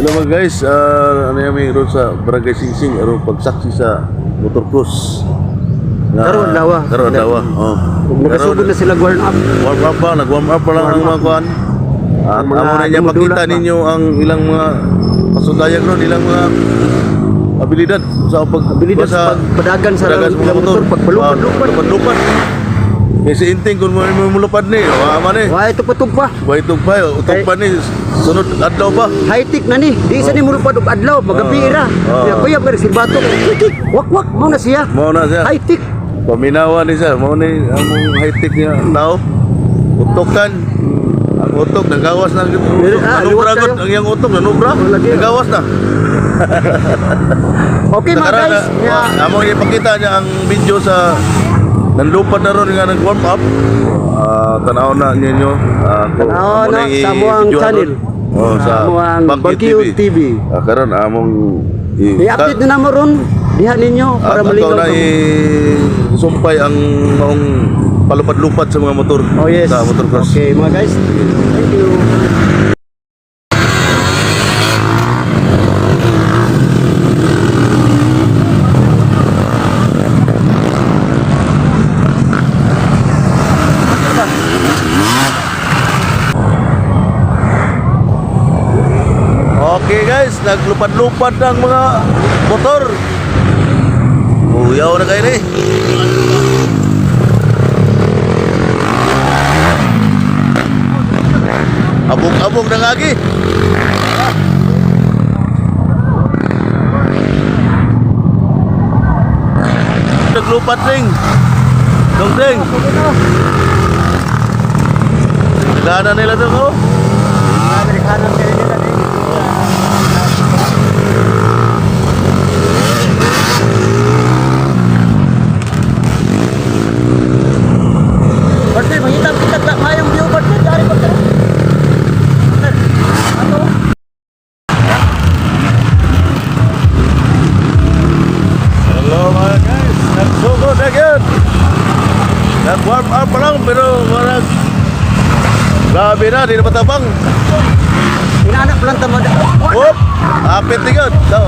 Hello mga guys, ano yung may road sa Barangay Singsing, aron pagsaksi sa motor cruise. Karon dawa. Karon dawa. Oh. Nakasugod na sila warm up. Warm up pa, nag-warm up pa lang ang mga kuan. Amo na niya pakita ninyo ang ilang mga pasundayag ron, ilang mga abilidad sa Abilidad sa pagpadagan sa mga motor, pagpalupad-lupad. Kasi inting kung mo mulupad ni, ama ni. Wah, ito patugpa. Way tugpay, utugpad ni sunod adlaw pa. High-tech na ni. Di isa ni mulupad og adlaw, magabira. Ya kuya ber silbato. Wak-wak mo na siya. Mao na siya. High-tech. Paminawa ni siya, mao ni among high-tech niya tao. Utokan. Ang utok nagawas na nanubragot ang iyang utok nanubra. Nagawas na. Okay mga guys. Among ipakita niya ang video sa nanlupad na ron nga nag-warm up. Tanaw na ninyo. Tanaw na sa amuang channel. Sa Baguio TV. Karon among i-update na namo ron diha ninyo para malinaw. Ato na isumpay ang maong palupad-lupad sa mga motor. Oh yes. Sa motor cross. Okay mga guys. Thank you. Okay guys, naglupad-lupad ng mga motor. Uyaw na kayo ni. Abog-abog na lagi. Naglupad ding. Dong-ding. Nagana nila doon oh. Amerikanan sila nila din. Pwede, mangitang-kitang lang mayang view ba? Dari pa ka? Ano? Hello mga guys, nagsugod agad. Nag-warm up pa lang pero marag grabe na, di na matabang. Inanak lang tamo. Hop! Apit tigod. Daw.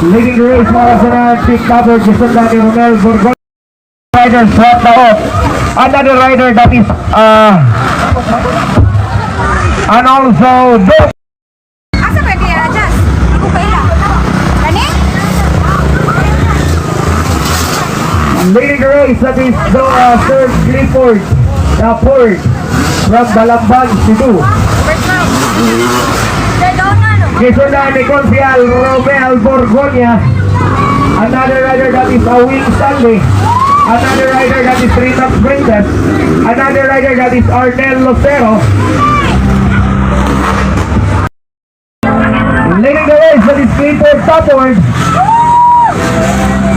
Leading the race mga kasanan, pick number Gisundan ni Romel Borgon. Rider swap na off. Another rider that is and also Asa pwede yan, Jas? Ako pa ila. Kani? leading the race that is Sir Clifford Ford from Balamban, Cebu. Sir, doon na, no? Gisundan ni Consial Romel Borgonia. Another rider that is Wing Stanley. Another rider that is Ritax Brindes. Another rider that is Arnel Lucero. Leading the race that is Clifford Ford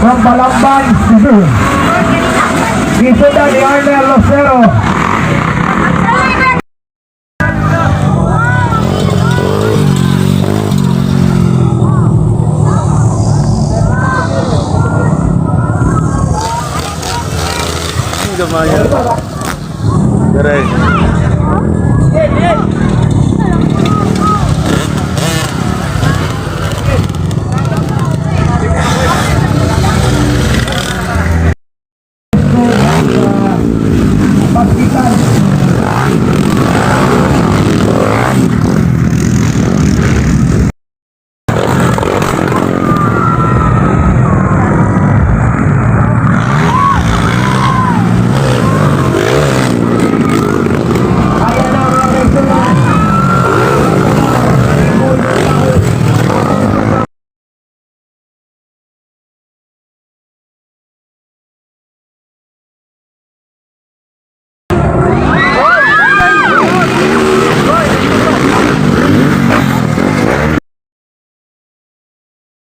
from Balamban, Cebu. Gisundan ni Arnel Lucero. Gamaya. Garay.